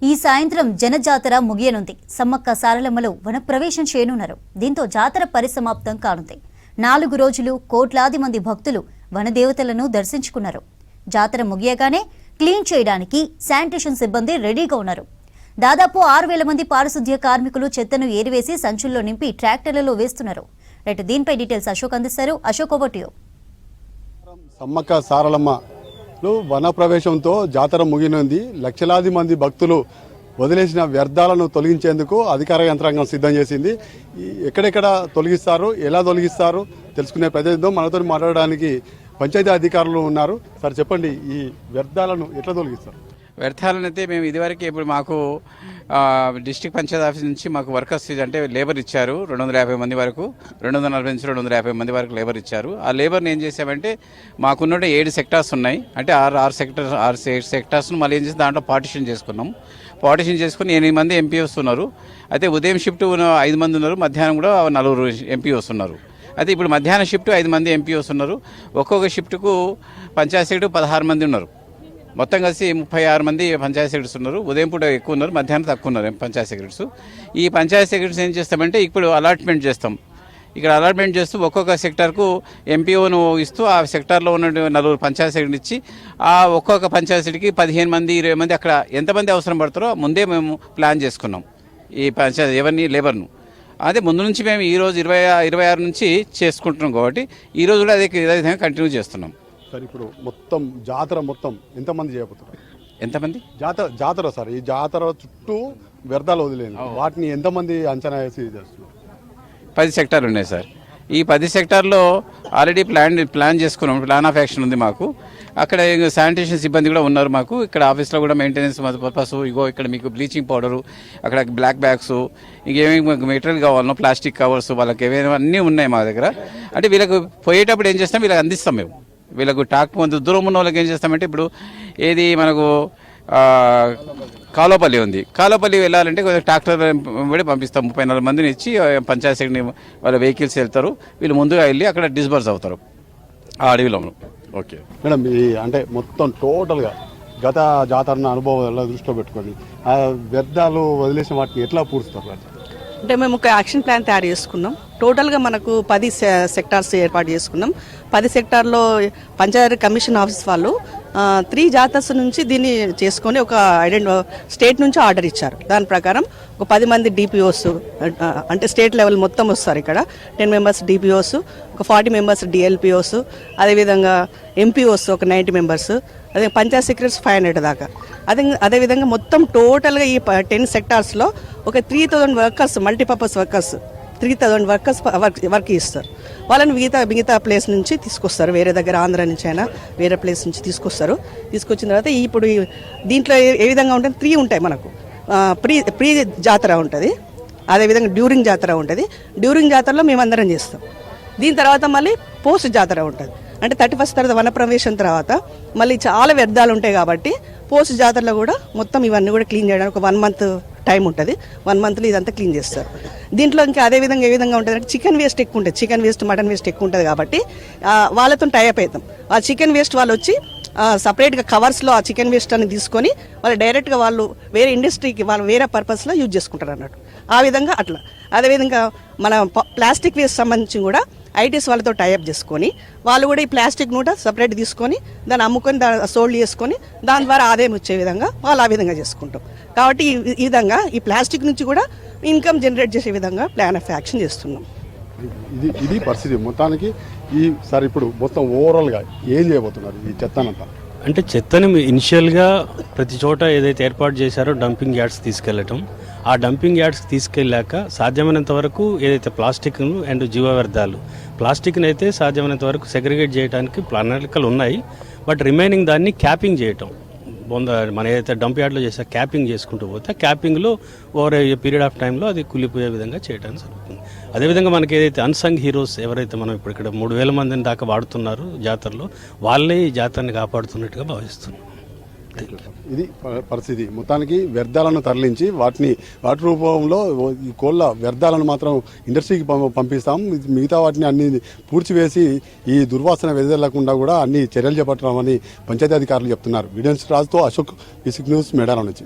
ఈ సాయంత్రం జనజాతర ముగియనుంది. సమ్మక్క సారలమ్మలో వనప్రవేశం చేయనున్నారు. దీంతో జాతర పరిసమాప్తం కానుంది. 4 రోజులు కోట్లాది మంది భక్తులు వనదేవతలను దర్శించుకున్నారు. జాతర ముగియగానే క్లీన్ చేయడానికి శానిటేషన్ సిబ్బంది రెడీగా ఉన్నారు. దాదాపు 6,000 మంది పారిశుద్ధ్య కార్మికులు చెత్తను ఏరివేసి సంచుల్లో నింపి ట్రాక్టర్లలో వేస్తున్నారు. రైట్, దీనిపై డీటెయిల్స్ అశోక్ అందిస్తారు. Ashok, over to you. Sammakka Saralamma వన ప్రవేశంతో జాతర ముగినుంది. లక్షలాది మంది భక్తులు వదిలేసిన వ్యర్థాలను తొలగించేందుకు అధికార యంత్రాంగం సిద్ధం చేసింది. ఎక్కడెక్కడ తొలగిస్తారు, ఎలా తొలగిస్తారు తెలుసుకునే ప్రయత్నం మనతో మాట్లాడడానికి పంచాయతీ అధికారులు ఉన్నారు. సార్ చెప్పండి, ఈ వ్యర్థాలను ఎట్లా తొలగిస్తారు? వ్యర్థాలను అయితే మేము ఇదివరకు ఇప్పుడు మాకు డిస్ట్రిక్ట్ పంచాయతీ ఆఫీస్ నుంచి మాకు వర్కర్స్ అంటే లేబర్ ఇచ్చారు. 250 మంది వరకు, 240 నుంచి 250 మంది వరకు లేబర్ ఇచ్చారు. ఆ లేబర్ని ఏం చేసామంటే మాకున్న 7 సెక్టార్స్ ఉన్నాయి. అంటే 6 సెక్టార్స్ను మళ్ళీ ఏం చేసి దాంట్లో పార్టిషన్ చేసుకున్నాం. పార్టిషన్ చేసుకుని 8 మంది ఎంపీఓస్ ఉన్నారు. అయితే ఉదయం షిఫ్ట్ 5 మంది ఉన్నారు, మధ్యాహ్నం కూడా 4 ఎంపీఓస్ ఉన్నారు. అయితే ఇప్పుడు మధ్యాహ్నం షిఫ్ట్ 5 మంది ఎంపీఓస్ ఉన్నారు. ఒక్కొక్క షిఫ్ట్కు పంచాయతీ సెక్రటరీ 16 మంది ఉన్నారు. మొత్తం కలిసి 36 మంది పంచాయతీ సెక్రటరీస్ ఉన్నారు. ఉదయం పూట ఎక్కువ ఉన్నారు, మధ్యాహ్నం తక్కువ ఉన్నారు పంచాయతీ సెక్రటరీస్. ఈ పంచాయతీ సెక్రటరీస్ ఏం చేస్తామంటే ఇప్పుడు అలాట్మెంట్ చేస్తాం. ఇక్కడ అలాట్మెంట్ చేస్తూ ఒక్కొక్క సెక్టార్కు ఎంపీఓను ఇస్తూ ఆ సెక్టార్లో ఉన్న 4 పంచాయతీ సెక్రటరీని ఇచ్చి ఆ ఒక్కొక్క పంచాయతీ సెక్రటరీకి 15 మంది 20 మంది అక్కడ ఎంతమంది అవసరం పడతారో ముందే మేము ప్లాన్ చేసుకున్నాం. ఈ పంచాయతీ ఎవరిని లేబర్ను అదే ముందు నుంచి మేము ఈరోజు 26 నుంచి చేసుకుంటున్నాం. కాబట్టి ఈరోజు కూడా అదే విధంగా కంటిన్యూ చేస్తున్నాం. సార్ ఇప్పుడు మొత్తం జాతర మొత్తం ఎంతమంది చేయబోతున్నారు? ఎంతమంది జాతర సార్, ఈ జాతర చుట్టూ వ్యర్థాలు వదిలేదు, వాటిని ఎంతమంది అంచనా వేసి చేస్తున్నారు? 10 సెక్టార్లు ఉన్నాయి సార్. ఈ 10 సెక్టార్లో ఆల్రెడీ ప్లాన్ చేసుకున్నాం. ప్లాన్ ఆఫ్ యాక్షన్ ఉంది మాకు. అక్కడ శానిటేషన్ సిబ్బంది కూడా ఉన్నారు మాకు. ఇక్కడ ఆఫీస్లో కూడా మెయింటెనెన్స్ పర్పస్ ఇగో ఇక్కడ మీకు బ్లీచింగ్ పౌడరు, అక్కడ బ్లాక్ బ్యాగ్స్, ఇంకేమేమి మెటీరియల్ కావాలనో ప్లాస్టిక్ కవర్స్, వాళ్ళకి ఏమైనా అన్నీ ఉన్నాయి మా దగ్గర. అంటే వీళ్ళకి పోయేటప్పుడు ఏం చేస్తాం, వీళ్ళకి అందిస్తాం మేము. వీళ్ళకు ముందు దూరం ఉన్న వాళ్ళకి ఏం చేస్తామంటే ఇప్పుడు ఏది మనకు కాలోపల్లి ఉంది, కాలోపల్లి వెళ్ళాలంటే ట్రాక్టర్ కూడా పంపిస్తాం. 34 మందిని ఇచ్చి పంచాయతీ సెక్రటరీ వాళ్ళ వెహికల్స్ వెళ్తారు. వీళ్ళు ముందుగా వెళ్ళి అక్కడ డిస్బర్స్ అవుతారు ఆ అడవిలో. ఓకే మేడం, ఈ అంటే మొత్తం టోటల్గా గత జాతర అనుభవం ఎలా దృష్టిలో పెట్టుకొని ఆ వ్యర్థాలు వదిలేసిన వాటిని ఎట్లా పూడుస్తారు? అంటే మేము ఒక యాక్షన్ ప్లాన్ తయారు చేసుకున్నాం. టోటల్గా మనకు 10 సెక్టార్స్ ఏర్పాటు చేసుకున్నాం. 10 సెక్టార్లో పంచాయతీ కమిషన్ ఆఫీస్ వాళ్ళు 3 జాతర్స్ నుంచి దీన్ని చేసుకొని ఒక స్టేట్ నుంచి ఆర్డర్ ఇచ్చారు. దాని ప్రకారం ఒక 10 మంది డిపిఓస్ అంటే స్టేట్ లెవెల్ మొత్తం వస్తారు. ఇక్కడ 10 మెంబర్స్ డిపిఓస్, ఒక 40 మెంబర్స్ డిఎల్పిఓస్, అదేవిధంగా ఎంపీఓస్ ఒక 90 మెంబర్స్, అదే పంచాయత్ సెక్రటరీస్ 500 దాకా. అదేవిధంగా మొత్తం టోటల్గా ఈ 10 సెక్టార్స్లో ఒక 3000 workers, multipurpose workers 3000 workers work ఇస్తారు. వాళ్ళని మిగతా ప్లేస్ నుంచి తీసుకొస్తారు. వేరే దగ్గర ఆంధ్ర నుంచి అయినా వేరే ప్లేస్ నుంచి తీసుకొస్తారు. తీసుకొచ్చిన తర్వాత ఇప్పుడు దీంట్లో ఏ విధంగా ఉంటుంది, 3 ఉంటాయి మనకు. ప్రీ జాతర ఉంటుంది, అదేవిధంగా డ్యూరింగ్ జాతర ఉంటుంది. డ్యూరింగ్ జాతరలో మేమందరం చేస్తాం. దీని తర్వాత మళ్ళీ పోస్ట్ జాతర ఉంటుంది. అంటే 31 తర్వాత వనప్రవేశం తర్వాత మళ్ళీ చాలా వ్యర్థాలు ఉంటాయి కాబట్టి పోస్ట్ జాతరలో కూడా మొత్తం ఇవన్నీ కూడా క్లీన్ చేయడానికి ఒక 1 మంత్ టైం ఉంటుంది. 1 మంత్లో ఇదంతా క్లీన్ చేస్తారు. దీంట్లో ఇంకా అదేవిధంగా ఏ విధంగా ఉంటుంది అంటే చికెన్ వేస్ట్ ఎక్కువ ఉంటుంది. చికెన్ వేస్ట్, మటన్ వేస్ట్ ఎక్కువ ఉంటుంది కాబట్టి వాళ్ళతో టైఅప్ అవుతాం. ఆ చికెన్ వేస్ట్ వాళ్ళు వచ్చి సపరేట్గా కవర్స్లో ఆ చికెన్ వేస్ట్ అని తీసుకొని వాళ్ళు డైరెక్ట్గా వాళ్ళు వేరే ఇండస్ట్రీకి వాళ్ళు వేరే పర్పస్లో యూజ్ చేసుకుంటారు అన్నట్టు. ఆ విధంగా అట్లా. అదేవిధంగా మన ప్లాస్టిక్ వేస్ట్ సంబంధించి కూడా ఐటీఎస్ వాళ్ళతో టైఅప్ చేసుకొని వాళ్ళు కూడా ఈ ప్లాస్టిక్ కూడా సపరేట్ తీసుకొని దాన్ని అమ్ముకొని సోల్డ్ చేసుకొని దాని ద్వారా ఆదాయం వచ్చే విధంగా వాళ్ళు ఆ విధంగా చేసుకుంటాం. కాబట్టి ఈ విధంగా ఈ ప్లాస్టిక్ నుంచి కూడా ఇన్కమ్ జనరేట్ చేసే విధంగా ప్లాన్ ఆఫ్ యాక్షన్ చేస్తున్నాం. ఇది పరిస్థితి మొత్తానికి. సార్ ఇప్పుడు మొత్తం ఓవరాల్గా ఏం చేయబోతున్నారు ఈ చెత్తనంతా? అంటే చెత్తని ఇనిషియల్గా ప్రతి చోట ఏదైతే ఏర్పాటు చేశారో డంపింగ్ యార్డ్స్ తీసుకెళ్లటం, ఆ డంపింగ్ యార్డ్స్కి తీసుకెళ్ళాక సాధ్యమైనంత వరకు ఏదైతే ప్లాస్టిక్ అండ్ జీవ వ్యర్థాలు, ప్లాస్టిక్ని అయితే సాధ్యమైనంత వరకు సెగ్రిగేట్ చేయడానికి ప్రణాళికలు ఉన్నాయి. బట్ రిమైనింగ్ దాన్ని క్యాపింగ్ చేయటం, మన ఏదైతే డంప్ యార్డ్లో చేసా క్యాపింగ్ చేసుకుంటూ పోతే క్యాపింగ్లో ఓవర్ ఏ పీరియడ్ ఆఫ్ టైంలో అది కూలిపోయే విధంగా చేయడానికి జరుగుతుంది. అదేవిధంగా మనకి ఏదైతే అన్సంగ్ హీరోస్ ఎవరైతే మనం ఇప్పుడు ఇక్కడ 3000 మందిని దాకా వాడుతున్నారు జాతరలో, వాళ్ళే ఈ జాతరని కాపాడుతున్నట్టుగా భావిస్తున్నాం. ఇది పరిస్థితి. మొత్తానికి వ్యర్థాలను తరలించి వాటి రూపంలో ఈ కోళ్ళ వ్యర్థాలను మాత్రం ఇండస్ట్రీకి పంపిస్తాం. మిగతా వాటిని అన్ని పూడ్చివేసి ఈ దుర్వాసన వెదజల్లకుండా కూడా అన్ని చర్యలు చేపట్టడం అని పంచాయతీ అధికారులు చెప్తున్నారు. వీడియన్స్ రాజుతో అశోక్, బేసిక్ న్యూస్, మేడారం నుంచి.